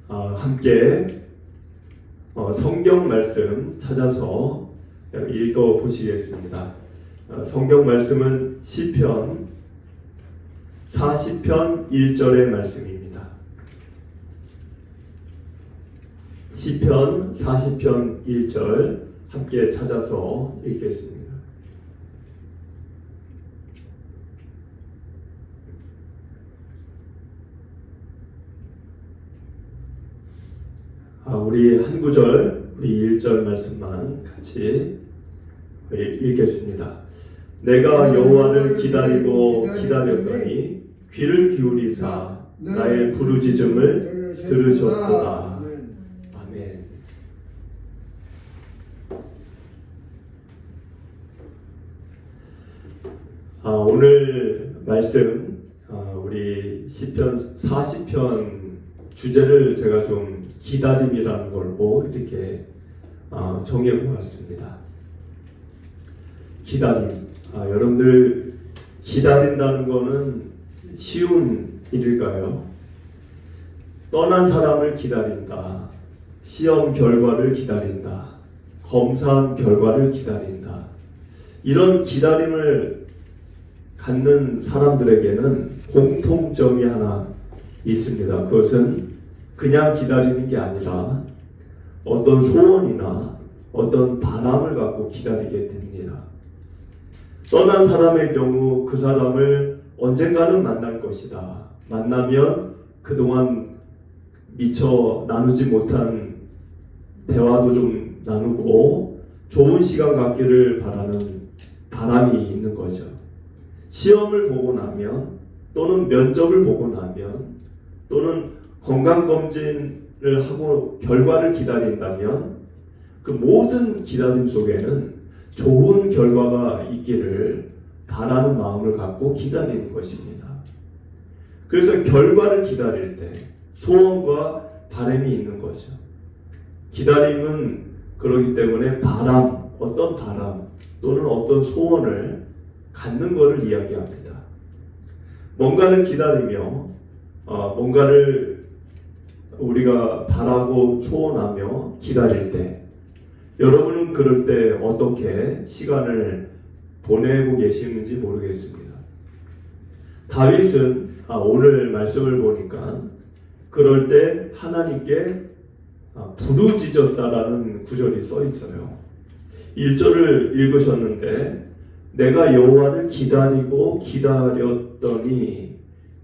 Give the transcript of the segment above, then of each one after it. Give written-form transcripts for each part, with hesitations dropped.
함께 성경 말씀 찾아서 읽어 보시겠습니다. 성경 말씀은 시편 40편 1절의 말씀입니다. 시편 40편 1절 함께 찾아서 읽겠습니다. 우리 한 구절, 우리 1절 말씀만 같이 읽겠습니다. 내가 여호와를 기다리고 기다렸더니 귀를 기울이사 나의 부르짖음을 들으셨도다. 아멘. 오늘 말씀 우리 시편 40편 주제를 제가 좀 기다림이라는 걸로 이렇게 정해 보았습니다. 기다림. 여러분들 기다린다는 거는 쉬운 일일까요? 떠난 사람을 기다린다. 시험 결과를 기다린다. 검사한 결과를 기다린다. 이런 기다림을 갖는 사람들에게는 공통점이 하나 있습니다. 그것은 그냥 기다리는 게 아니라 어떤 소원이나 어떤 바람을 갖고 기다리게 됩니다. 떠난 사람의 경우 그 사람을 언젠가는 만날 것이다. 만나면 그동안 미처 나누지 못한 대화도 좀 나누고 좋은 시간 갖기를 바라는 바람이 있는 거죠. 시험을 보고 나면 또는 면접을 보고 나면 또는 건강검진을 하고 결과를 기다린다면 그 모든 기다림 속에는 좋은 결과가 있기를 바라는 마음을 갖고 기다리는 것입니다. 그래서 결과를 기다릴 때 소원과 바람이 있는 거죠. 기다림은 그렇기 때문에 어떤 바람 또는 어떤 소원을 갖는 것을 이야기합니다. 뭔가를 기다리며 뭔가를 우리가 바라고 소원하며 기다릴 때 여러분은 그럴 때 어떻게 시간을 보내고 계시는지 모르겠습니다. 다윗은 오늘 말씀을 보니까 그럴 때 하나님께 부르짖었다라는 구절이 써 있어요. 1절을 읽으셨는데 내가 여호와를 기다리고 기다렸더니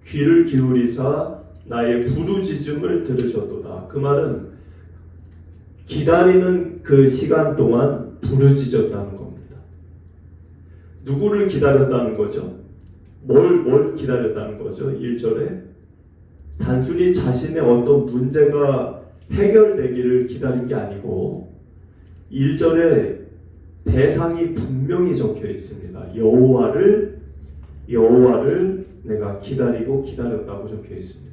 귀를 기울이사 나의 부르짖음을 들으셨도다. 그 말은 기다리는 그 시간 동안 부르짖었다는 겁니다. 누구를 기다렸다는 거죠? 뭘 기다렸다는 거죠? 1절에 단순히 자신의 어떤 문제가 해결되기를 기다린 게 아니고 1절에 대상이 분명히 적혀 있습니다. 여호와를 내가 기다리고 기다렸다고 적혀 있습니다.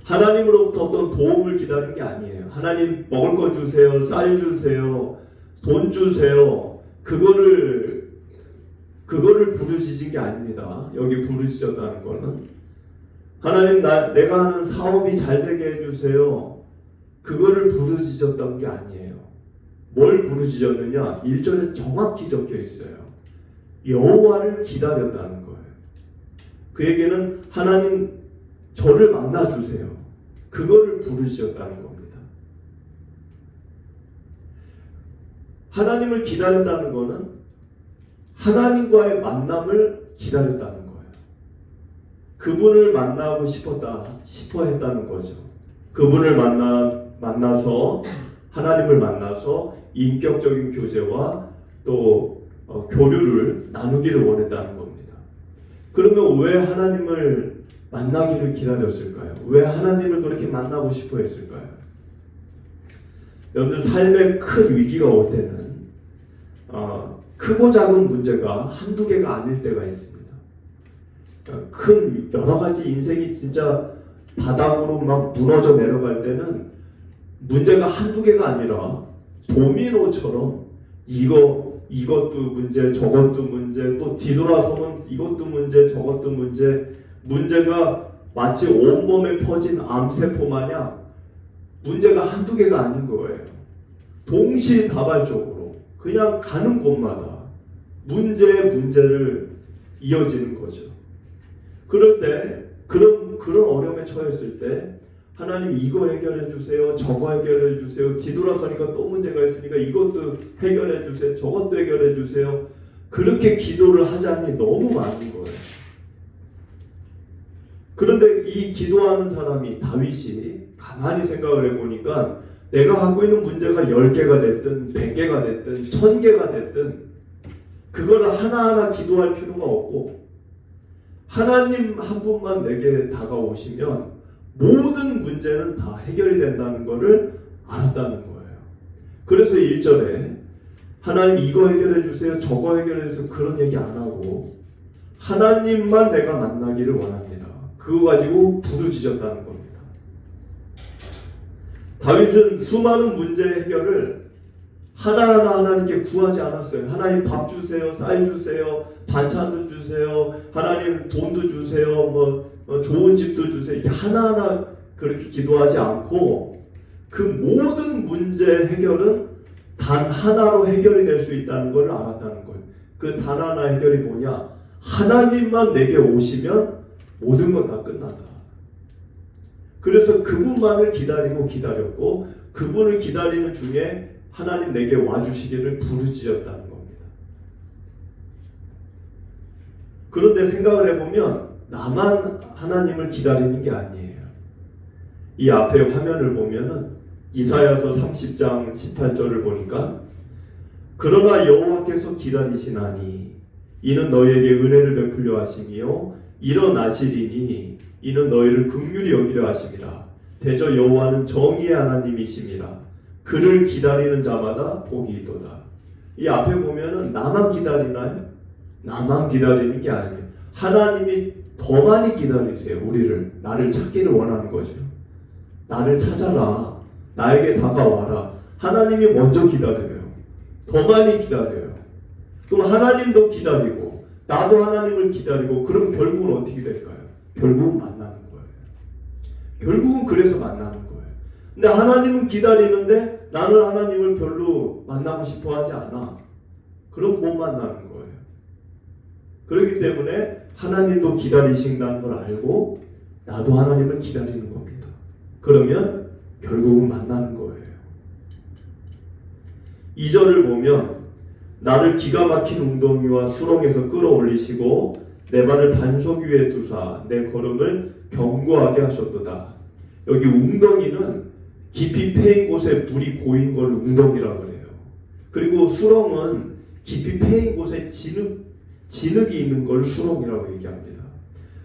하나님으로부터 어떤 도움을 기다린 게 아니에요. 하나님 먹을 거 주세요, 쌀 주세요, 돈 주세요. 그거를 부르짖은 게 아닙니다. 여기 부르짖었다는 거는 하나님 내가 하는 사업이 잘 되게 해주세요. 그거를 부르짖었던 게 아니에요. 뭘 부르짖었느냐? 1절에 정확히 적혀 있어요. 여호와를 기다렸다는 거예요. 그에게는 하나님 저를 만나주세요. 그거를 부르짖었다는 겁니다. 하나님을 기다렸다는 것은 하나님과의 만남을 기다렸다는 거예요. 그분을 만나고 싶어 했다는 거죠. 그분을 만나서 하나님을 만나서 인격적인 교제와 또 교류를 나누기를 원했다는 겁니다. 그러면 왜 하나님을 만나기를 기다렸을까요? 왜 하나님을 그렇게 만나고 싶어 했을까요? 여러분들 삶에 큰 위기가 올 때는 크고 작은 문제가 한두 개가 아닐 때가 있습니다. 큰 여러 가지 인생이 진짜 바닥으로 막 무너져 내려갈 때는 문제가 한두 개가 아니라 도미노처럼 이것도 문제, 저것도 문제, 또 뒤돌아서면 이것도 문제, 저것도 문제가 마치 온몸에 퍼진 암세포 마냥 문제가 한두 개가 아닌 거예요. 동시다발적으로 그냥 가는 곳마다 문제에 문제를 이어지는 거죠. 그럴 때 그런 어려움에 처했을 때 하나님 이거 해결해 주세요, 저거 해결해 주세요, 뒤돌아서니까 또 문제가 있으니까 이것도 해결해 주세요, 저것도 해결해 주세요. 그렇게 기도를 하자니 너무 많은 거예요. 그런데 이 기도하는 사람이 다윗이 가만히 생각을 해보니까 내가 갖고 있는 문제가 10개가 됐든 100개가 됐든 1000개가 됐든 그거를 하나하나 기도할 필요가 없고 하나님 한 분만 내게 다가오시면 모든 문제는 다 해결이 된다는 것을 알았다는 거예요. 그래서 1절에 하나님 이거 해결해 주세요, 저거 해결해 주세요 그런 얘기 안 하고 하나님만 내가 만나기를 원합니다. 그거 가지고 부르짖었다는 겁니다. 다윗은 수많은 문제 해결을 하나하나 하나님께 구하지 않았어요. 하나님 밥 주세요, 쌀 주세요, 반찬도 주세요, 하나님 돈도 주세요, 좋은 집도 주세요. 이렇게 하나하나 그렇게 기도하지 않고 그 모든 문제 해결은 단 하나로 해결이 될 수 있다는 걸 알았다는 거예요. 그 단 하나 해결이 뭐냐? 하나님만 내게 오시면 모든 건 다 끝난다. 그래서 그분만을 기다렸고 그분을 기다리는 중에 하나님 내게 와주시기를 부르짖었다는 겁니다. 그런데 생각을 해보면 나만 하나님을 기다리는 게 아니에요. 이 앞에 화면을 보면은 이사야서 30장 18절을 보니까 그러나 여호와께서 기다리시나니 이는 너희에게 은혜를 베풀려 하심이요 일어나시리니 이는 너희를 긍휼히 여기려 하심이라. 대저 여호와는 정의의 하나님이심이라. 그를 기다리는 자마다 복이 있도다. 이 앞에 보면은 나만 기다리나요? 나만 기다리는 게 아니에요. 하나님이 더 많이 기다리세요. 우리를. 나를 찾기를 원하는 거죠. 나를 찾아라. 나에게 다가와라. 하나님이 먼저 기다려요. 더 많이 기다려요. 그럼 하나님도 기다리고 나도 하나님을 기다리고 그럼 결국은 어떻게 될까요? 결국은 만나는 거예요. 결국은 그래서 만나는 거예요. 근데 하나님은 기다리는데 나는 하나님을 별로 만나고 싶어 하지 않아. 그럼 못 만나는 거예요. 그렇기 때문에 하나님도 기다리신다는 걸 알고 나도 하나님을 기다리는 겁니다. 그러면 결국은 만나는 거예요. 2절을 보면 나를 기가 막힌 웅덩이와 수렁에서 끌어올리시고 내 발을 반석 위에 두사 내 걸음을 견고하게 하셨도다. 여기 웅덩이는 깊이 패인 곳에 물이 고인 걸 웅덩이라고 그래요. 그리고 수렁은 깊이 패인 곳에 진흙이 있는 걸 수렁이라고 얘기합니다.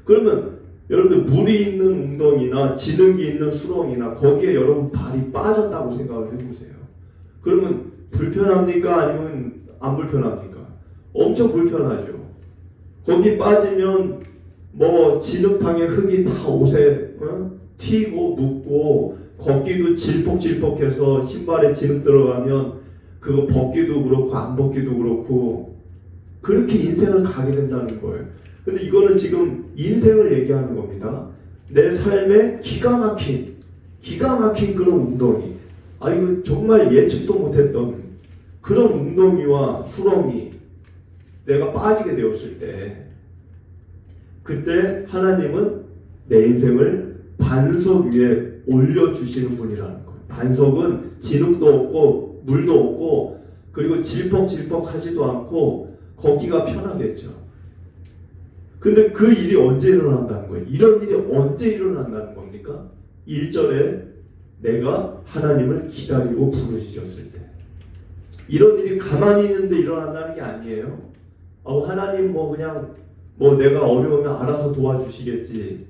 그러면 여러분들 물이 있는 웅덩이나 진흙이 있는 수렁이나 거기에 여러분 발이 빠졌다고 생각을 해보세요. 그러면 불편합니까? 아니면 안 불편합니까? 엄청 불편하죠. 거기 빠지면 진흙탕에 흙이 다 옷에 튀고 묻고 걷기도 질퍽질퍽해서 신발에 진흙 들어가면 그거 벗기도 그렇고 안 벗기도 그렇고 그렇게 인생을 가게 된다는 거예요. 근데 이거는 지금 인생을 얘기하는 겁니다. 내 삶에 기가 막힌 그런 웅덩이. 이거 정말 예측도 못했던 그런 웅덩이와 수렁이 내가 빠지게 되었을 때 그때 하나님은 내 인생을 반석 위에 올려주시는 분이라는 거예요. 반석은 진흙도 없고 물도 없고 그리고 질퍽질퍽하지도 않고 걷기가 편하겠죠. 근데 그 일이 언제 일어난다는 거예요? 이런 일이 언제 일어난다는 겁니까? 1절에 내가 하나님을 기다리고 부르짖었을 때. 이런 일이 가만히 있는데 일어난다는 게 아니에요. 하나님 그냥 내가 어려우면 알아서 도와주시겠지.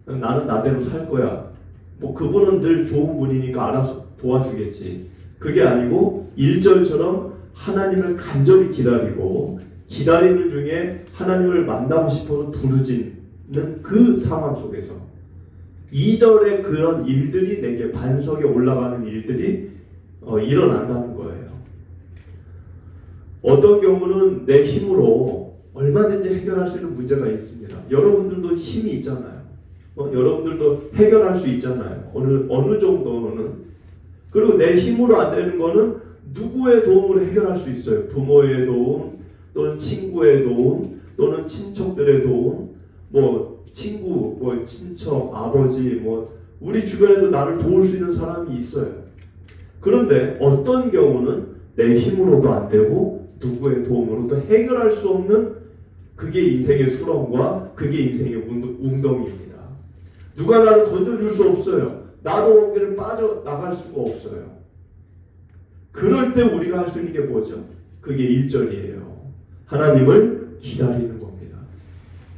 나는 나대로 살 거야. 그분은 늘 좋은 분이니까 알아서 도와주겠지. 그게 아니고 1절처럼 하나님을 간절히 기다리는 중에 하나님을 만나고 싶어서 부르짖는 그 상황 속에서 2절에 그런 일들이 내게 반석에 올라가는 일들이 일어난다는 거예요. 어떤 경우는 내 힘으로 얼마든지 해결할 수 있는 문제가 있습니다. 여러분들도 힘이 있잖아요. 여러분들도 해결할 수 있잖아요. 어느 정도는. 그리고 내 힘으로 안 되는 거는 누구의 도움으로 해결할 수 있어요. 부모의 도움, 또는 친구의 도움, 또는 친척들의 도움, 친구, 친척, 아버지, 우리 주변에도 나를 도울 수 있는 사람이 있어요. 그런데 어떤 경우는 내 힘으로도 안 되고 누구의 도움으로도 해결할 수 없는 그게 인생의 수렁과 그게 인생의 웅덩이입니다. 누가 나를 건져줄 수 없어요. 나도 거기를 빠져나갈 수가 없어요. 그럴 때 우리가 할 수 있는 게 뭐죠? 그게 1절이에요. 하나님을 기다리는 겁니다.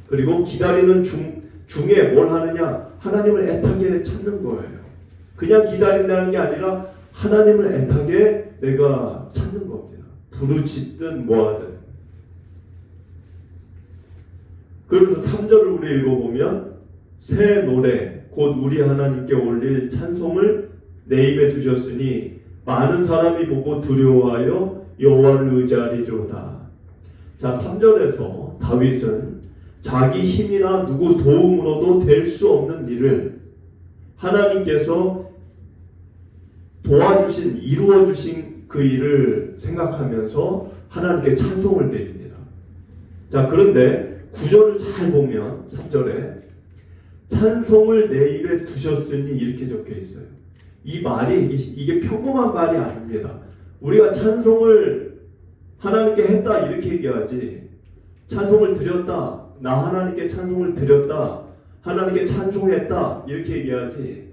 그리고 기다리는 중에 뭘 하느냐? 하나님을 애타게 찾는 거예요. 그냥 기다린다는 게 아니라 하나님을 애타게 내가 찾는 겁니다. 부르짖든 뭐하든. 그래서 3절을 우리 읽어보면 새 노래 곧 우리 하나님께 올릴 찬송을 내 입에 두셨으니 많은 사람이 보고 두려워하여 여호와를 의지하리로다. 자, 3절에서 다윗은 자기 힘이나 누구 도움으로도 될 수 없는 일을 하나님께서 도와주신, 이루어주신 그 일을 생각하면서 하나님께 찬송을 드립니다. 자, 그런데 9절을 잘 보면 3절에 찬송을 내 입에 두셨으니 이렇게 적혀 있어요. 이 말이 이게 평범한 말이 아닙니다. 우리가 찬송을 하나님께 했다 이렇게 얘기하지, 찬송을 드렸다, 나 하나님께 찬송을 드렸다, 하나님께 찬송했다 이렇게 얘기하지,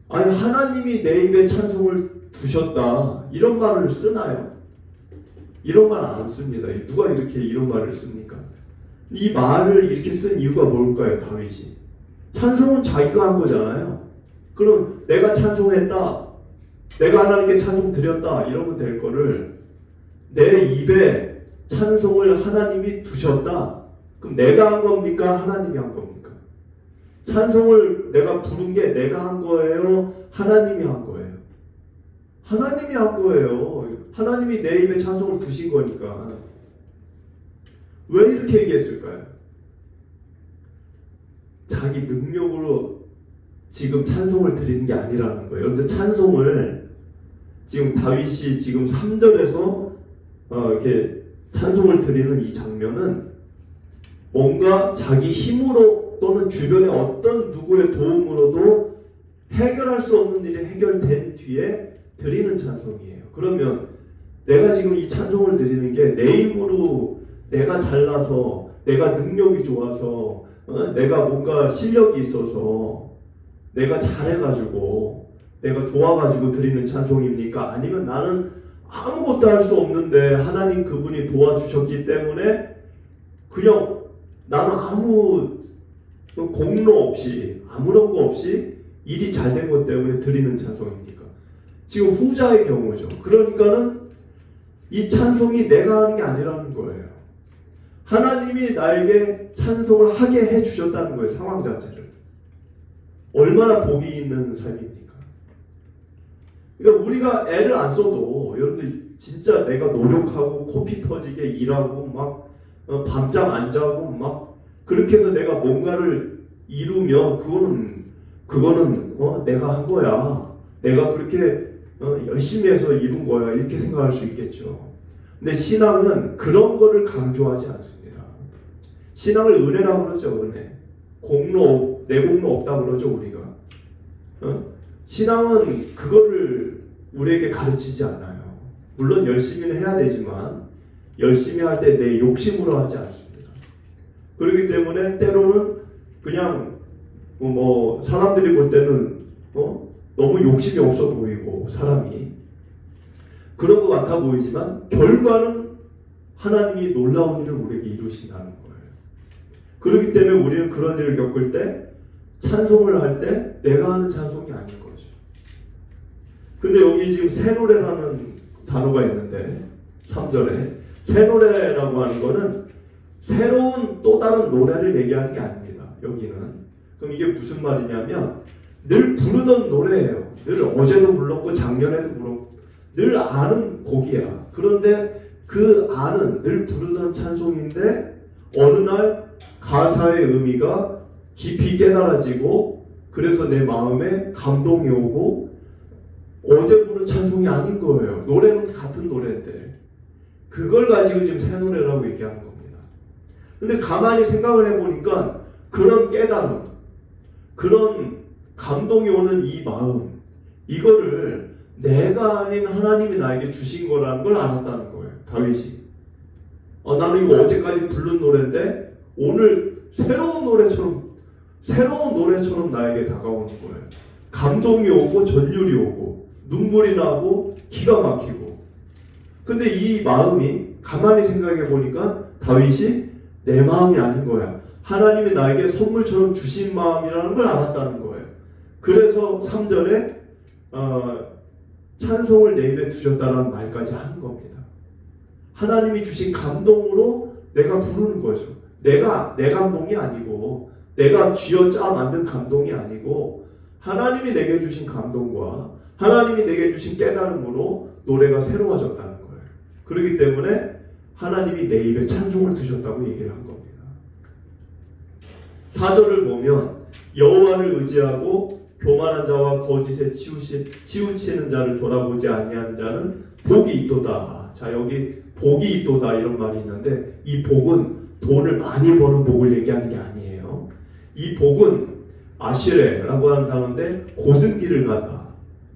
아니 하나님이 내 입에 찬송을 두셨다 이런 말을 쓰나요? 이런 말 안 씁니다. 누가 이렇게 이런 말을 씁니까? 이 말을 이렇게 쓴 이유가 뭘까요? 다윗이 찬송은 자기가 한 거잖아요. 그럼 내가 찬송했다, 내가 하나님께 찬송 드렸다 이러면 될 거를 내 입에 찬송을 하나님이 두셨다. 그럼 내가 한 겁니까? 하나님이 한 겁니까? 찬송을 내가 부른 게 내가 한 거예요? 하나님이 한 거예요? 하나님이 한 거예요. 하나님이 내 입에 찬송을 두신 거니까. 왜 이렇게 얘기했을까요? 자기 능력으로 지금 찬송을 드리는 게 아니라는 거예요. 그런데 찬송을 지금 다윗이 지금 3절에서 이렇게 찬송을 드리는 이 장면은 뭔가 자기 힘으로 또는 주변의 어떤 누구의 도움으로도 해결할 수 없는 일이 해결된 뒤에 드리는 찬송이에요. 그러면 내가 지금 이 찬송을 드리는 게 내 힘으로 내가 잘나서, 내가 능력이 좋아서, 내가 뭔가 실력이 있어서, 내가 잘해가지고, 내가 좋아가지고 드리는 찬송입니까? 아니면 나는 아무것도 할 수 없는데 하나님 그분이 도와주셨기 때문에 그냥 나는 아무 공로 없이, 아무런 거 없이 일이 잘 된 것 때문에 드리는 찬송입니까? 지금 후자의 경우죠. 그러니까는 이 찬송이 내가 하는 게 아니라는 거예요. 하나님이 나에게 찬송을 하게 해주셨다는 거예요. 상황 자체를. 얼마나 복이 있는 삶입니까? 그러니까 우리가 애를 안 써도, 여러분들 진짜 내가 노력하고 코피 터지게 일하고 막 밤잠 안 자고 막 그렇게 해서 내가 뭔가를 이루면 그거는 내가 한 거야. 내가 그렇게 열심히 해서 이룬 거야. 이렇게 생각할 수 있겠죠. 근데 신앙은 그런 거를 강조하지 않습니다. 신앙을 은혜라고 그러죠. 은혜. 내 공로 없다고 그러죠. 우리가. 신앙은 그거를 우리에게 가르치지 않아요. 물론 열심히는 해야 되지만 열심히 할 때 내 욕심으로 하지 않습니다. 그렇기 때문에 때로는 그냥 사람들이 볼 때는 너무 욕심이 없어 보이고 사람이 그런 것 같아 보이지만 결과는 하나님이 놀라운 일을 우리에게 이루신다는 거예요. 그렇기 때문에 우리는 그런 일을 겪을 때 찬송을 할 때 내가 하는 찬송이 아닌 거죠. 근데 여기 지금 새 노래라는 단어가 있는데 3절에 새 노래라고 하는 거는 새로운 또 다른 노래를 얘기하는 게 아닙니다. 여기는. 그럼 이게 무슨 말이냐면 늘 부르던 노래예요. 늘 어제도 불렀고 작년에도 불렀고 늘 아는 곡이야. 그런데 그 아는 늘 부르던 찬송인데 어느 날 가사의 의미가 깊이 깨달아지고 그래서 내 마음에 감동이 오고 어제 부른 찬송이 아닌 거예요. 노래는 같은 노래인데 그걸 가지고 지금 새 노래라고 얘기하는 겁니다. 근데 가만히 생각을 해보니까 그런 깨달음, 그런 감동이 오는 이 마음, 이거를 내가 아닌 하나님이 나에게 주신 거라는 걸 알았다는 거예요. 다윗이. 나는 이거 어제까지 부른 노래인데 오늘 새로운 노래처럼 나에게 다가오는 거예요. 감동이 오고 전율이 오고 눈물이 나고 기가 막히고. 근데 이 마음이 가만히 생각해 보니까 다윗이 내 마음이 아닌 거야. 하나님이 나에게 선물처럼 주신 마음이라는 걸 알았다는 거예요. 그래서 3절에 찬송을 내 입에 두셨다는 말까지 하는 겁니다. 하나님이 주신 감동으로 내가 부르는 거죠. 내가 내 감동이 아니고 내가 쥐어짜 만든 감동이 아니고 하나님이 내게 주신 감동과 하나님이 내게 주신 깨달음으로 노래가 새로워졌다는 거예요. 그렇기 때문에 하나님이 내 입에 찬송을 두셨다고 얘기를 한 겁니다. 4절을 보면 여호와를 의지하고 교만한 자와 거짓에 치우치는 자를 돌아보지 아니하는 자는 복이 있도다. 자, 여기 복이 있도다 이런 말이 있는데 이 복은 돈을 많이 버는 복을 얘기하는 게 아니에요. 이 복은 아시레라고 하는 단어인데 고든 길을 가다.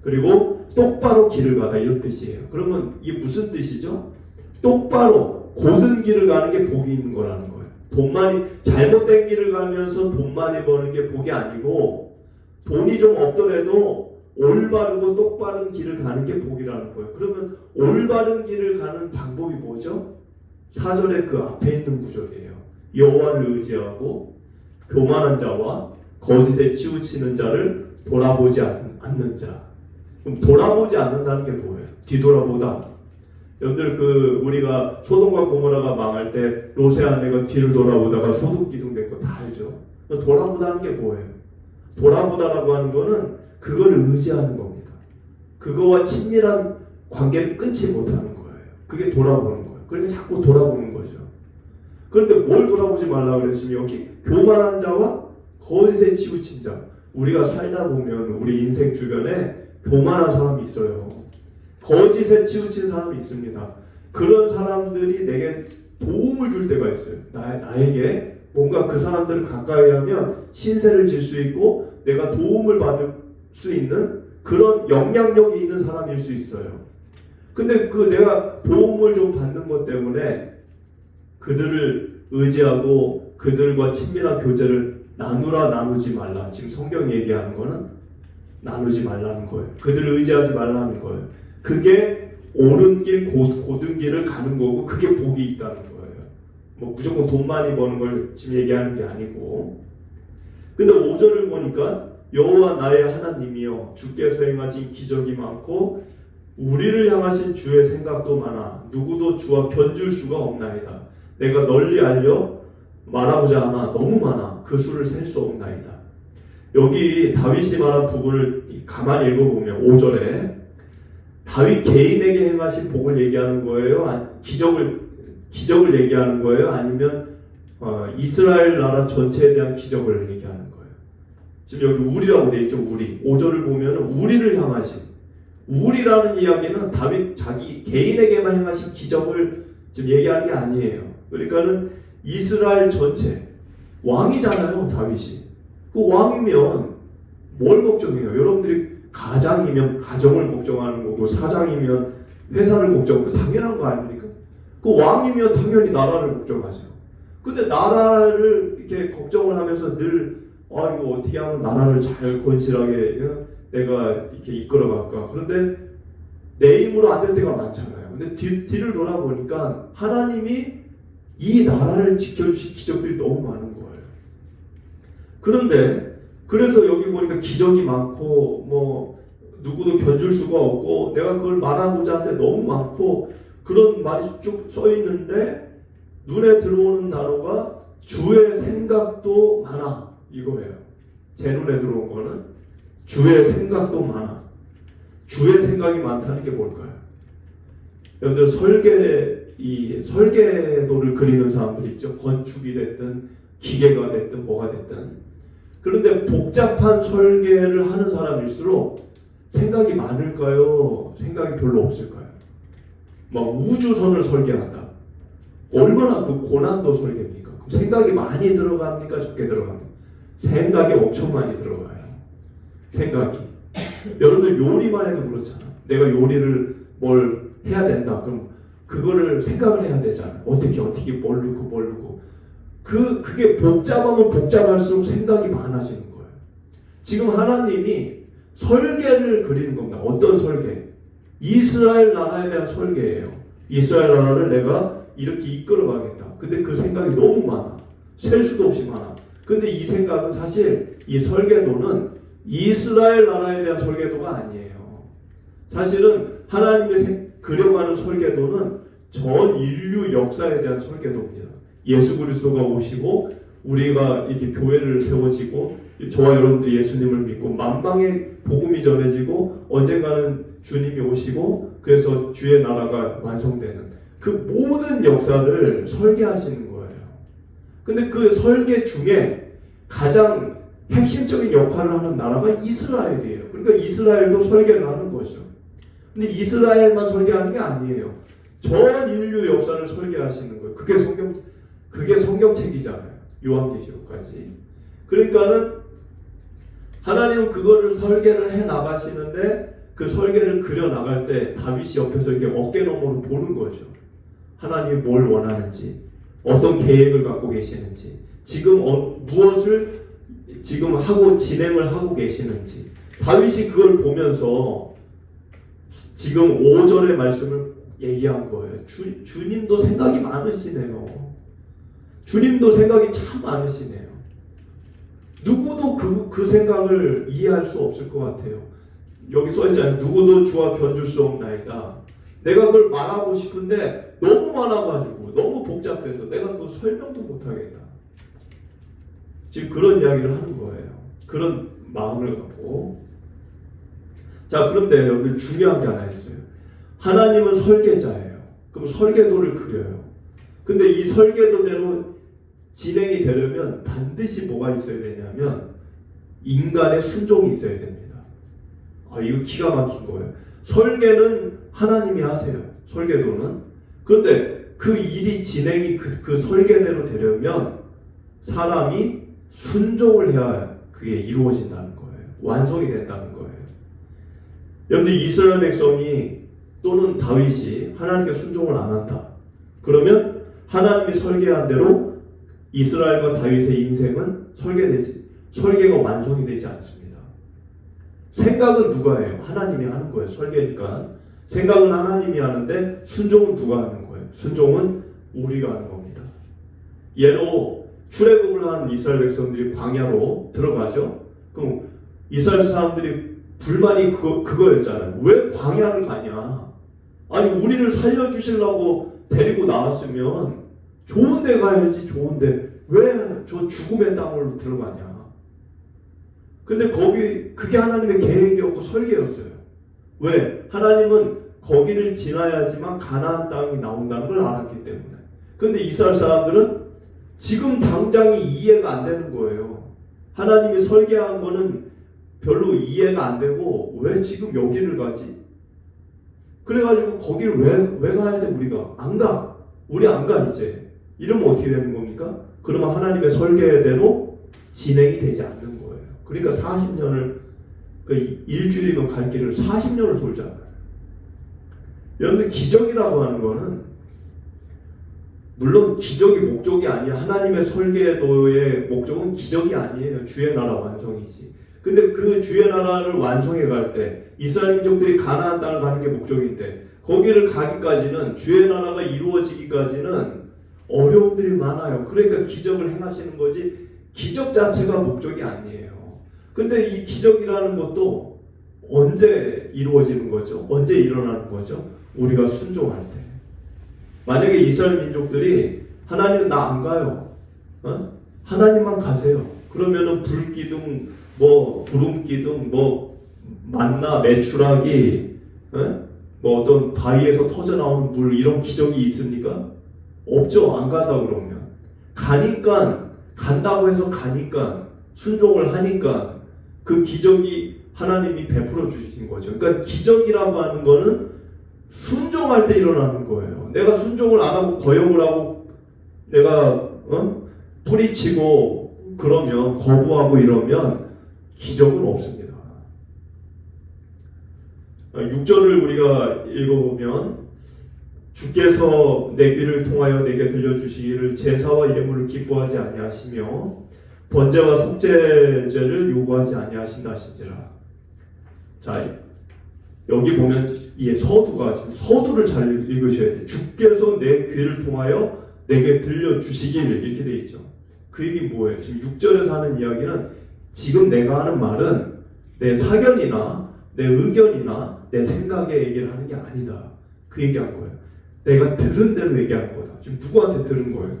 그리고 똑바로 길을 가다 이런 뜻이에요. 그러면 이게 무슨 뜻이죠? 똑바로 고든 길을 가는 게 복이 있는 거라는 거예요. 돈 많이 잘못된 길을 가면서 돈 많이 버는 게 복이 아니고 돈이 좀 없더라도 올바르고 똑바른 길을 가는 게 복이라는 거예요. 그러면 올바른 길을 가는 방법이 뭐죠? 4절의 그 앞에 있는 구절이에요. 여호와를 의지하고 교만한 자와 거짓에 치우치는 자를 돌아보지 않는 자. 그럼 돌아보지 않는다는 게 뭐예요? 뒤돌아보다. 여러분들 우리가 소돔과 고모라가 망할 때 롯의 아내가 뒤를 돌아보다가 소득기둥 된 거 다 알죠? 돌아보다는 게 뭐예요? 돌아보다라고 하는 거는 그걸 의지하는 겁니다. 그거와 친밀한 관계를 끊지 못하는 거예요. 그게 돌아보는 거예요. 그러니까 자꾸 돌아보는 거죠. 그런데 뭘 돌아보지 말라고 그랬으면 여기 교만한 자와 거짓에 치우친 자. 우리가 살다 보면 우리 인생 주변에 교만한 사람이 있어요. 거짓에 치우친 사람이 있습니다. 그런 사람들이 내게 도움을 줄 때가 있어요. 나에게 뭔가 그 사람들을 가까이 하면 신세를 질 수 있고 내가 도움을 받을 수 있는 그런 영향력이 있는 사람일 수 있어요. 근데 내가 도움을 좀 받는 것 때문에 그들을 의지하고 그들과 친밀한 교제를 나누지 말라. 지금 성경이 얘기하는 거는 나누지 말라는 거예요. 그들을 의지하지 말라는 거예요. 그게 옳은 길, 고든 길을 가는 거고 그게 복이 있다는 거예요. 뭐 무조건 돈 많이 버는 걸 지금 얘기하는 게 아니고. 근데 5절을 보니까 여호와 나의 하나님이여 주께서 행하신 기적이 많고 우리를 향하신 주의 생각도 많아 누구도 주와 견줄 수가 없나이다. 내가 널리 알려 말하고자 하나 너무 많아 그 수를 셀 수 없나이다. 여기 다윗이 말한 부분을 가만히 읽어보면 5절에 다윗 개인에게 행하신 복을 얘기하는 거예요? 기적을 얘기하는 거예요? 아니면 이스라엘 나라 전체에 대한 기적을 얘기하는 거예요? 지금 여기 우리라고 되어 있죠. 우리. 5절을 보면 우리를 향하신 우리라는 이야기는 다윗 자기 개인에게만 행하신 기적을 지금 얘기하는 게 아니에요. 그러니까는 이스라엘 전체 왕이잖아요. 다윗이. 그 왕이면 뭘 걱정해요? 여러분들이 가장이면 가정을 걱정하는 거고 사장이면 회사를 걱정하고 당연한 거 아닙니까? 그 왕이면 당연히 나라를 걱정하죠. 근데 나라를 이렇게 걱정을 하면서 늘 이거 어떻게 하면 나라를 잘 건실하게 내가 이렇게 이끌어갈까? 그런데 내 힘으로 안 될 때가 많잖아요. 근데 뒤를 돌아보니까 하나님이 이 나라를 지켜주신 기적들이 너무 많은 거예요. 그런데 그래서 여기 보니까 기적이 많고 뭐 누구도 견줄 수가 없고 내가 그걸 말하고자 하는데 너무 많고 그런 말이 쭉 써 있는데 눈에 들어오는 단어가 주의 생각도 많아 이거예요. 제 눈에 들어온 거는 주의 생각도 많아. 주의 생각이 많다는 게 뭘까요? 여러분들 설계도를 그리는 사람들이 있죠. 건축이 됐든 기계가 됐든 뭐가 됐든 그런데 복잡한 설계를 하는 사람일수록 생각이 많을까요? 생각이 별로 없을까요? 막 우주선을 설계한다. 얼마나 그 고난도 설계입니까? 그럼 생각이 많이 들어갑니까? 적게 들어갑니까? 생각이 엄청 많이 들어가요. 생각이. 여러분들 요리만 해도 그렇잖아. 내가 요리를 뭘 해야 된다. 그럼 그거를 생각을 해야 되잖아. 어떻게 뭘 넣고. 그게 복잡하면 복잡할수록 생각이 많아지는 거예요. 지금 하나님이 설계를 그리는 겁니다. 어떤 설계? 이스라엘 나라에 대한 설계예요. 이스라엘 나라를 내가 이렇게 이끌어 가겠다. 근데 그 생각이 너무 많아. 셀 수도 없이 많아. 근데 이 생각은 사실 이 설계도는 이스라엘 나라에 대한 설계도가 아니에요. 사실은 하나님의 그려가는 설계도는 전 인류 역사에 대한 설계도입니다. 예수 그리스도가 오시고 우리가 이렇게 교회를 세워지고 저와 여러분들이 예수님을 믿고 만방에 복음이 전해지고 언젠가는 주님이 오시고 그래서 주의 나라가 완성되는 그 모든 역사를 설계하시는 거예요. 근데 그 설계 중에 가장 핵심적인 역할을 하는 나라가 이스라엘이에요. 그러니까 이스라엘도 설계를 하는 거죠. 근데 이스라엘만 설계하는 게 아니에요. 전 인류 역사를 설계하시는 거예요. 그게 성경책이잖아요. 요한계시록까지. 그러니까는 하나님은 그거를 설계를 해 나가시는데 그 설계를 그려 나갈 때 다윗이 옆에서 이렇게 어깨너머로 보는 거죠. 하나님이 뭘 원하는지, 어떤 계획을 갖고 계시는지, 지금 무엇을 지금 하고 진행을 하고 계시는지. 다윗이 그걸 보면서 지금 5절의 말씀을 얘기한 거예요. 주님도 생각이 많으시네요. 주님도 생각이 참 많으시네요. 누구도 그 생각을 이해할 수 없을 것 같아요. 여기 써있잖아요. 누구도 주와 견줄 수 없나이다. 내가 그걸 말하고 싶은데 너무 많아가지고 너무 복잡해서 내가 그거 설명도 못하겠다. 지금 그런 이야기를 하는 거예요. 그런 마음을 갖고. 자, 그런데 여기 중요한 게 하나 있어요. 하나님은 설계자예요. 그럼 설계도를 그려요. 근데 이 설계도대로 진행이 되려면 반드시 뭐가 있어야 되냐면 인간의 순종이 있어야 됩니다. 이거 기가 막힌 거예요. 설계는 하나님이 하세요. 설계도는. 그런데 그 일이 진행이 그 설계대로 되려면 사람이 순종을 해야 그게 이루어진다는 거예요. 완성이 된다는 거예요. 여러분들 이스라엘 백성이 또는 다윗이 하나님께 순종을 안 한다. 그러면 하나님이 설계한 대로 이스라엘과 다윗의 인생은 설계가 완성이 되지 않습니다. 생각은 누가 해요? 하나님이 하는 거예요. 설계니까. 생각은 하나님이 하는데 순종은 누가 하는 거예요? 순종은 우리가 하는 겁니다. 예로 출애굽을 한 이스라엘 백성들이 광야로 들어가죠. 그럼 이스라엘 사람들이 불만이 그거였잖아요. 왜 광야를 가냐? 아니 우리를 살려주시려고 데리고 나왔으면 좋은 데 가야지. 좋은데 왜 저 죽음의 땅으로 들어가냐? 근데 그게 하나님의 계획이었고 설계였어요. 왜? 하나님은 거기를 지나야지만 가나안 땅이 나온다는 걸 알았기 때문에. 근데 이스라엘 사람들은 지금 당장이 이해가 안 되는 거예요. 하나님이 설계한 거는 별로 이해가 안 되고 왜 지금 여기를 가지? 그래가지고 거기를 왜 가야 돼? 우리가 안 가. 우리 안 가 이제. 이러면 어떻게 되는 겁니까? 그러면 하나님의 설계대로 진행이 되지 않는 거예요. 그러니까 40년을 일주일이면 갈 길을 40년을 돌잖아요. 여러분 기적이라고 하는 거는 물론 기적이 목적이 아니야. 하나님의 설계도의 목적은 기적이 아니에요. 주의 나라 완성이지. 근데 그 주의 나라를 완성해 갈 때 이스라엘 민족들이 가나안 땅을 가는 게 목적인데 거기를 가기까지는 주의 나라가 이루어지기까지는 어려움들이 많아요. 그러니까 기적을 행하시는 거지 기적 자체가 목적이 아니에요. 근데 이 기적이라는 것도 언제 이루어지는 거죠? 언제 일어나는 거죠? 우리가 순종할 때. 만약에 이스라엘 민족들이 하나님은 나 안 가요. 하나님만 가세요. 그러면은 불기둥, 구름기둥, 만나, 메추라기, 어떤 바위에서 터져 나오는 물 이런 기적이 있습니까? 없죠. 안 간다 그러면. 간다고 해서 가니까 순종을 하니까 그 기적이 하나님이 베풀어 주신 거죠. 그러니까 기적이라고 하는 거는 순종할 때 일어나는 거예요. 내가 순종을 안 하고 거역을 하고 내가 뿌리치고 그러면 거부하고 이러면 기적은 없습니다. 6절을 우리가 읽어보면 주께서 내 귀를 통하여 내게 들려주시기를 제사와 예물을 기뻐하지 아니하시며 번제와 속죄제를 요구하지 아니하신다 하신지라. 자, 여기 보면 이 서두가 지금 서두를 잘 읽으셔야 돼요. 주께서 내 귀를 통하여 내게 들려주시기를 이렇게 돼 있죠. 그 얘기 뭐예요? 지금 6절에서 하는 이야기는 지금 내가 하는 말은 내 사견이나 내 의견이나 내 생각의 얘기를 하는 게 아니다. 그 얘기한 거예요. 내가 들은 대로 얘기하는 거다. 지금 누구한테 들은 거예요?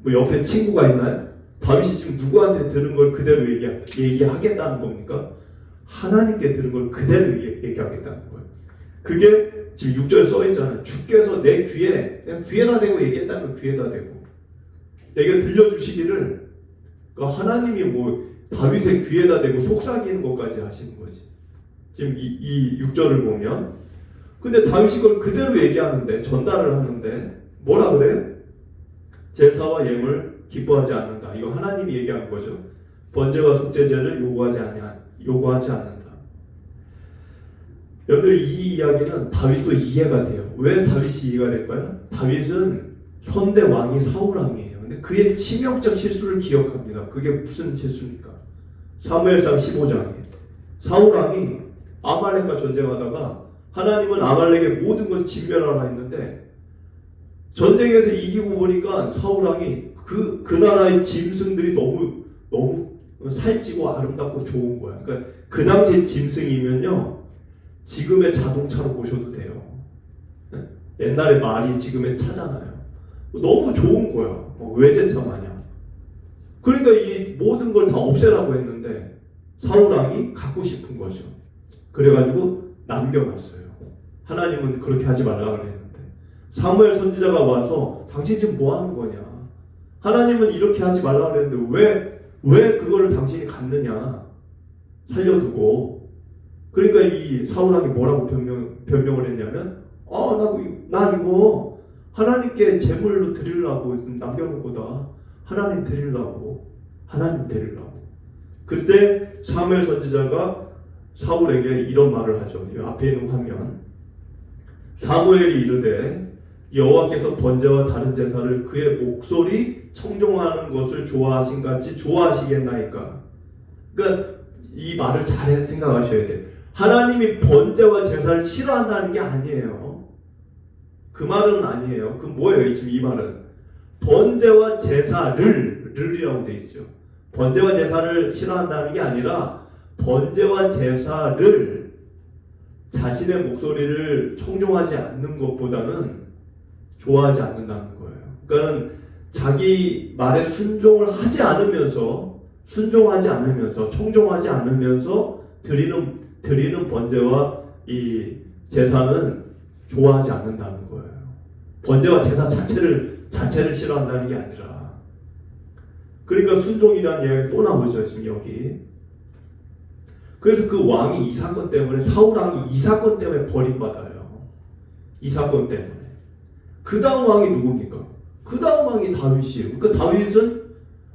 뭐 옆에 친구가 있나요? 다윗이 지금 누구한테 들은 걸 그대로 얘기하겠다는 겁니까? 하나님께 들은 걸 그대로 얘기하겠다는 거예요. 그게 지금 6절에 써있잖아요. 주께서 내 귀에 그냥 귀에다 대고 얘기했다는 거 귀에다 대고 내게 들려주시기를 그러니까 하나님이 뭐 다윗의 귀에다 대고 속삭이는 것까지 하시는 거지. 지금 이 6절을 보면 근데 다윗이 그걸 그대로 얘기하는데 전달을 하는데 뭐라 그래요? 제사와 예물 기뻐하지 않는다. 이거 하나님이 얘기하는 거죠. 번제와 속죄제를 요구하지 않는다. 여러분들 이 이야기는 다윗도 이해가 돼요. 왜 다윗이 이해가 될까요? 다윗은 선대 왕이 사울 왕이에요. 근데 그의 치명적 실수를 기억합니다. 그게 무슨 실수입니까? 사무엘상 15장에 사울 왕이 아말렉과 전쟁하다가 하나님은 아말렉의 모든 것을 진멸하라 했는데 전쟁에서 이기고 보니까 사울 왕이 그 나라의 짐승들이 너무 살찌고 아름답고 좋은 거야. 그러니까 그 당시에 짐승이면요 지금의 자동차로 보셔도 돼요. 옛날에 말이 지금의 차잖아요. 너무 좋은 거야. 외제차 마냥. 그러니까 이 모든 걸 다 없애라고 했는데 사울 왕이 갖고 싶은 거죠. 그래가지고 남겨놨어요. 하나님은 그렇게 하지 말라고 했는데 사무엘 선지자가 와서 당신 지금 뭐 하는 거냐? 하나님은 이렇게 하지 말라고 했는데 왜 그거를 당신이 갖느냐? 살려두고. 그러니까 이 사울 왕이 뭐라고 변명을 했냐면 나 이거 하나님께 제물로 드리려고 남겨놓은 거다. 하나님 드리려고. 그때 사무엘 선지자가 사울에게 이런 말을 하죠. 이 앞에 있는 화면. 사무엘이 이르되 여호와께서 번제와 다른 제사를 그의 목소리 청종하는 것을 좋아하신 같이 좋아하시겠나이까. 그러니까 이 말을 잘 생각하셔야 돼요. 하나님이 번제와 제사를 싫어한다는 게 아니에요. 그 말은 아니에요. 그 뭐예요? 지금 이 말은 번제와 제사를이라고 되어 있죠. 번제와 제사를 싫어한다는 게 아니라 번제와 제사를 자신의 목소리를 청종하지 않는 것보다는 좋아하지 않는다는 거예요. 그러니까는 자기 말에 순종하지 않으면서 청종하지 않으면서 드리는 번제와 이 제사는 좋아하지 않는다는 거예요. 번제와 제사 자체를 싫어한다는 게 아니라. 그러니까 순종이라는 이야기가 또 나오죠, 지금 여기. 그래서 그 왕이 이 사건 때문에, 사울 왕이 이 사건 때문에 버림받아요. 이 사건 때문에. 그 다음 왕이 누굽니까? 그 다음 왕이 다윗이에요. 그러니까 다윗은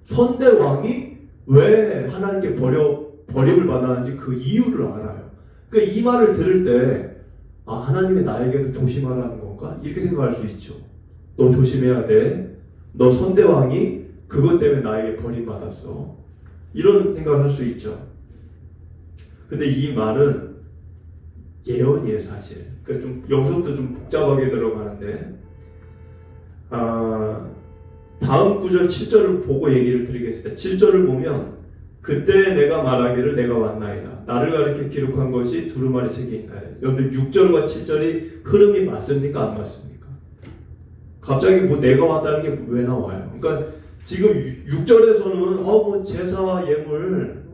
선대 왕이 왜 하나님께 버림을 받았는지 그 이유를 알아요. 그러니까 이 말을 들을 때 하나님이 나에게도 조심하라는 건가? 이렇게 생각할 수 있죠. 너 조심해야 돼. 너 선대 왕이 그것 때문에 나에게 버림받았어. 이런 생각을 할 수 있죠. 근데 이 말은 예언이에요, 사실. 그러니까 좀 여기서부터 좀 복잡하게 들어가는데 다음 9절 7절을 보고 얘기를 드리겠습니다. 7절을 보면 그때 내가 말하기를 내가 왔나이다. 나를 가리켜 기록한 것이 두루마리 책에 있나요? 여러분 6절과 7절이 흐름이 맞습니까? 안 맞습니까? 갑자기 뭐 내가 왔다는 게 왜 나와요? 그러니까 지금 6절에서는 뭐 제사와 예물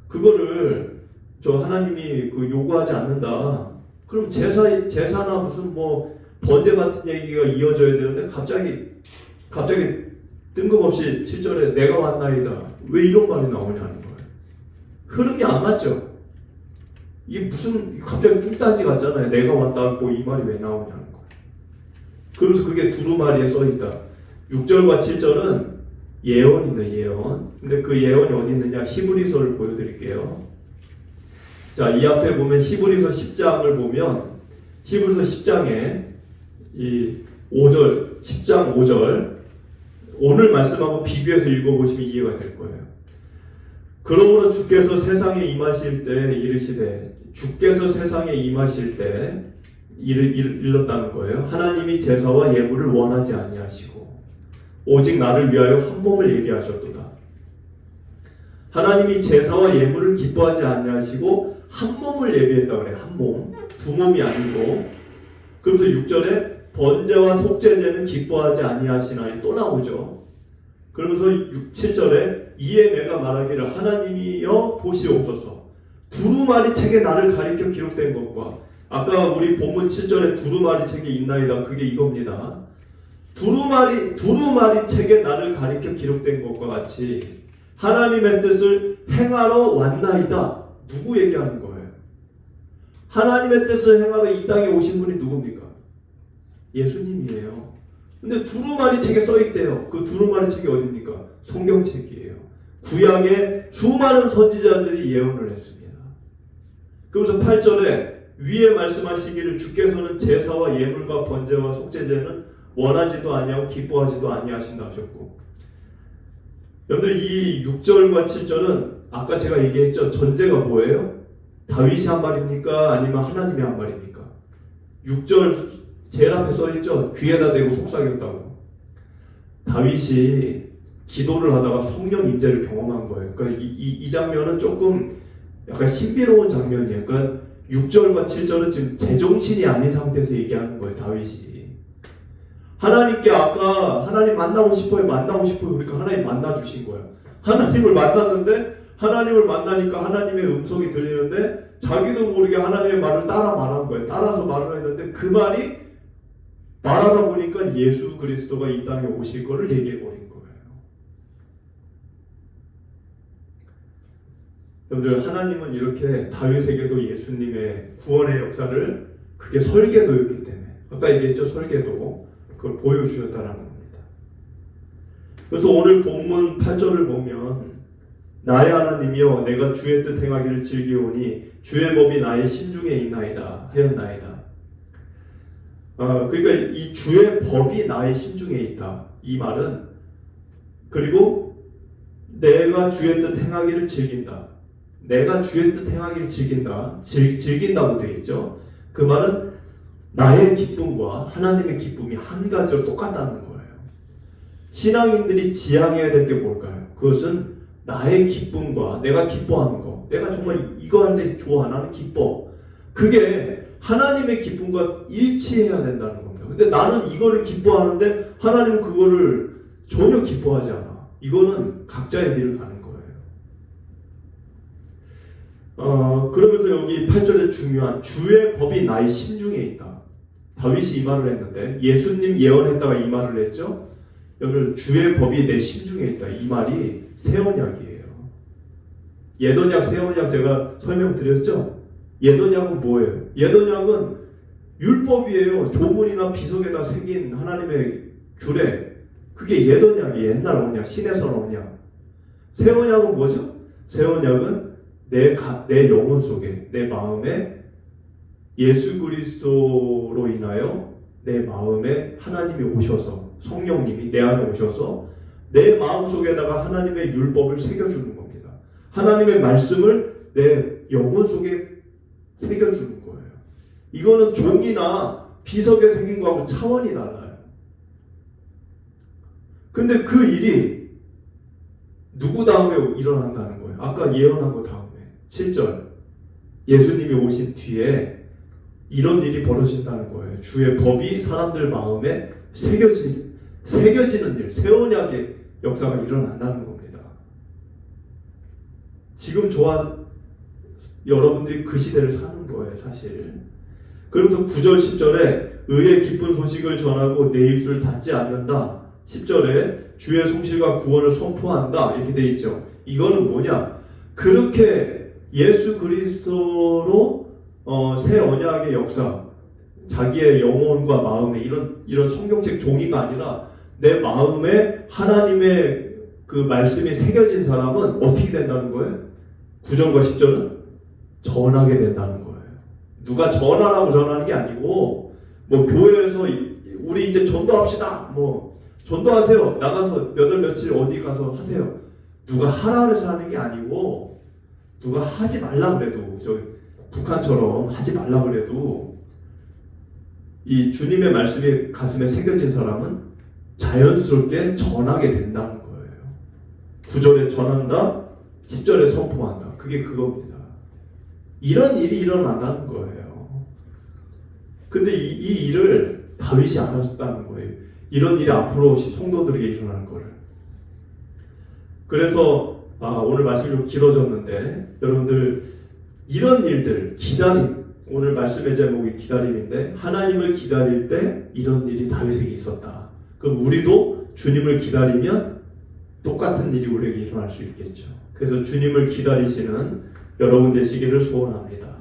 그거를 하나님이 요구하지 않는다. 그럼 제사나 무슨 뭐 번제 같은 얘기가 이어져야 되는데 갑자기 뜬금없이 7절에 내가 왔나이다. 왜 이런 말이 나오냐는 거예요. 흐름이 안 맞죠? 이게 무슨 갑자기 뚱딴지 같잖아요. 내가 왔다 뭐 이 말이 왜 나오냐는 거예요. 그래서 그게 두루마리에 써있다. 6절과 7절은 예언입니다. 예언. 근데 그 예언이 어디 있느냐? 히브리서를 보여드릴게요. 자, 이 앞에 보면 히브리서 10장을 보면 히브리서 10장에 이 5절, 10장 5절 오늘 말씀하고 비교해서 읽어보시면 이해가 될 거예요. 그러므로 주께서 세상에 임하실 때 이르시되 주께서 세상에 임하실 때 일렀다는 거예요. 하나님이 제사와 예물을 원하지 아니하시고 오직 나를 위하여 한 몸을 예비하셨도다. 하나님이 제사와 예물을 기뻐하지 아니하시고 한 몸을 예비했다 그래. 한 몸. 두 몸이 아니고. 그래서 6절에 번제와 속죄제는 기뻐하지 아니하시나니 또 나오죠. 그러면서 7절에 이에 내가 말하기를 하나님이여 보시옵소서. 두루마리 책에 나를 가리켜 기록된 것과 아까 우리 본문 7절에 두루마리 책에 있나이다. 그게 이겁니다. 두루마리 책에 나를 가리켜 기록된 것과 같이 하나님의 뜻을 행하러 왔나이다. 누구 얘기하는 거예요? 하나님의 뜻을 행하러 이 땅에 오신 분이 누굽니까? 예수님이에요. 근데 두루마리 책에 써있대요. 그 두루마리 책이 어딥니까? 성경책이에요. 구약에 수많은 선지자들이 예언을 했습니다. 그래서 8절에 위에 말씀하시기를 주께서는 제사와 예물과 번제와 속죄제는 원하지도 아니하고 기뻐하지도 아니하신다 하셨고, 여러분들 이 6절과 7절은 아까 제가 얘기했죠. 전제가 뭐예요? 다윗이 한 말입니까? 아니면 하나님이 한 말입니까? 6절 제일 앞에 써있죠. 귀에다 대고 속삭였다고. 다윗이 기도를 하다가 성령 임재를 경험한 거예요. 그러니까 이 장면은 조금 약간 신비로운 장면이에요. 그러니까 6절과 7절은 지금 제정신이 아닌 상태에서 얘기하는 거예요. 다윗이. 하나님께 아까 하나님 만나고 싶어요. 그러니까 하나님 만나주신 거예요. 하나님을 만났는데 하나님을 만나니까 하나님의 음성이 들리는데 자기도 모르게 하나님의 말을 따라 말한 거예요. 따라서 말을 했는데 그 말이 말하다 보니까 예수 그리스도가 이 땅에 오실 거를 얘기해 버린 거예요. 여러분들 하나님은 이렇게 다윗에게도 예수님의 구원의 역사를 그게 설계도였기 때문에 아까 얘기했죠. 설계도 그걸 보여주셨다라는 겁니다. 그래서 오늘 본문 8절을 보면 나의 하나님이여 내가 주의 뜻 행하기를 즐기오니 주의 법이 나의 심중에 있나이다 하였나이다. 그러니까 이 주의 법이 나의 심중에 있다. 이 말은 그리고 내가 주의 뜻 행하기를 즐긴다. 내가 주의 뜻 행하기를 즐긴다. 즐긴다고 되어 있죠. 그 말은 나의 기쁨과 하나님의 기쁨이 한 가지로 똑같다는 거예요. 신앙인들이 지향해야 될 게 뭘까요? 그것은 나의 기쁨과 내가 기뻐하는 거. 내가 정말 이거 할 때 좋아. 나는 기뻐. 그게 하나님의 기쁨과 일치해야 된다는 겁니다. 근데 나는 이거를 기뻐하는데 하나님은 그거를 전혀 기뻐하지 않아. 이거는 각자의 길을 가는 거예요. 그러면서 여기 8절에 중요한 주의 법이 나의 심중에 있다. 다윗이 이 말을 했는데 예수님 예언했다가 이 말을 했죠. 여기 주의 법이 내 심중에 있다. 이 말이 새언약이에요. 옛언약, 새언약 제가 설명드렸죠. 옛언약은 뭐예요? 옛언약은 율법이에요. 조문이나 비석에다 새긴 하나님의 규례. 그게 옛언약이에요. 옛날 언약, 신에서 언약. 새언약은 뭐죠? 새언약은 내 영혼 속에, 내 마음에 예수 그리스도로 인하여 내 마음에 하나님이 오셔서 성령님이 내 안에 오셔서 내 마음속에다가 하나님의 율법을 새겨주는 겁니다. 하나님의 말씀을 내 영혼 속에 새겨주는 거예요. 이거는 종이나 비석에 새긴 거하고 차원이 달라요. 근데 그 일이 누구 다음에 일어난다는 거예요? 아까 예언한 거 다음에 7절 예수님이 오신 뒤에 이런 일이 벌어진다는 거예요. 주의 법이 사람들 마음에 새겨지는 일, 새언약의 역사가 일어난다는 겁니다. 지금 여러분들이 그 시대를 사는 거예요, 사실. 그러면서 9절, 10절에 의의 기쁜 소식을 전하고 내 입술을 닫지 않는다. 10절에 주의 성실과 구원을 선포한다 이렇게 돼 있죠. 이거는 뭐냐? 그렇게 예수 그리스도로 새 언약의 역사, 자기의 영혼과 마음에 이런 성경책 종이가 아니라 내 마음에 하나님의 그 말씀이 새겨진 사람은 어떻게 된다는 거예요? 9절과 10절은 전하게 된다는 거예요. 누가 전하라고 전하는 게 아니고 뭐 교회에서 우리 이제 전도합시다. 뭐 전도하세요. 나가서 몇 월 며칠 어디 가서 하세요. 누가 하라 그래서 하는 게 아니고 누가 하지 말라 그래도 저 북한처럼 하지 말라 그래도 이 주님의 말씀이 가슴에 새겨진 사람은 자연스럽게 전하게 된다는 거예요. 9절에 전한다, 10절에 선포한다. 그게 그겁니다. 이런 일이 일어난다는 거예요. 근데 이 일을 다윗이 알았다는 거예요. 이런 일이 앞으로 성도들에게 일어날 거를. 그래서 오늘 말씀이 좀 길어졌는데 여러분들 이런 일들 기다림, 오늘 말씀의 제목이 기다림인데 하나님을 기다릴 때 이런 일이 다윗에게 있었다. 그럼 우리도 주님을 기다리면 똑같은 일이 우리에게 일어날 수 있겠죠. 그래서 주님을 기다리시는 여러분 되시기를 소원합니다.